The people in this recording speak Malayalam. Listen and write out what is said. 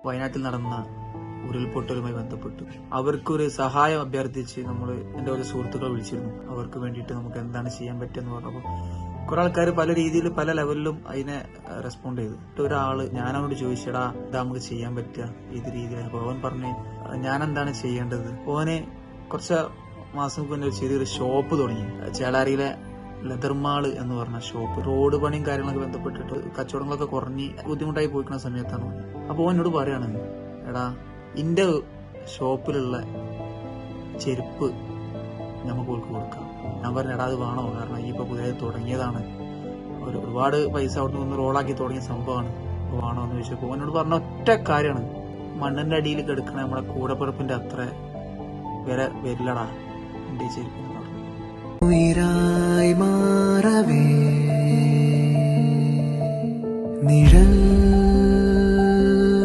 വയനാട്ടിൽ നടന്ന ഉരുൾപൊട്ടലുമായി ബന്ധപ്പെട്ട് അവർക്കൊരു സഹായം അഭ്യർത്ഥിച്ച് എൻ്റെ ഒരു സുഹൃത്തുക്കളെ വിളിച്ചിരുന്നു. അവർക്ക് വേണ്ടിയിട്ട് നമുക്ക് എന്താണ് ചെയ്യാൻ പറ്റുമെന്ന് പറഞ്ഞപ്പോൾ കുറെ ആൾക്കാർ പല രീതിയിൽ പല ലെവലിലും അതിനെ റെസ്പോണ്ട് ചെയ്തു. ഒരാള് ഞാനവനോട് ചോദിച്ചടാ ഇതാ നമുക്ക് ചെയ്യാൻ പറ്റുക ഏത് രീതിയിലാണ്. അപ്പൊ അവൻ പറഞ്ഞു ഞാൻ എന്താണ് ചെയ്യേണ്ടത്. ഓനെ കുറച്ച് മാസം മുന്നേ ചെറിയൊരു ഷോപ്പ് തുടങ്ങി. ചേളാരിയിലെ ലെതർ മാള് എന്ന് പറഞ്ഞ ഷോപ്പ്. റോഡ് പണിയും കാര്യങ്ങളൊക്കെ ബന്ധപ്പെട്ടിട്ട് കച്ചവടങ്ങളൊക്കെ കുറഞ്ഞ് ബുദ്ധിമുട്ടായി പോയിക്കുന്ന സമയത്താണ്. അപ്പൊ എന്നോട് പറയാണ് എടാ ഇന്റെ ഷോപ്പിലുള്ള ചെരുപ്പ് നമുക്ക് കൊടുക്കാം. ഞാൻ പറഞ്ഞു എടാ അത് വേണോ, കാരണം ഈ ഇപ്പൊ പുതിയ തുടങ്ങിയതാണ്, ഒരുപാട് പൈസ അവിടെ നിന്ന് റോളാക്കി തുടങ്ങിയ സംഭവമാണ്, വേണോ എന്ന് ചോദിച്ചപ്പോൾ എന്നോട് പറഞ്ഞ ഒറ്റ കാര്യമാണ്, മണ്ണിന്റെ അടിയിൽ കിടക്കണ നമ്മുടെ കൂടപ്പിറപ്പിന്റെ അത്ര വില വരില്ലടാ എന്റെ ചെരുപ്പ് എന്ന് പറഞ്ഞു. നിഴൽ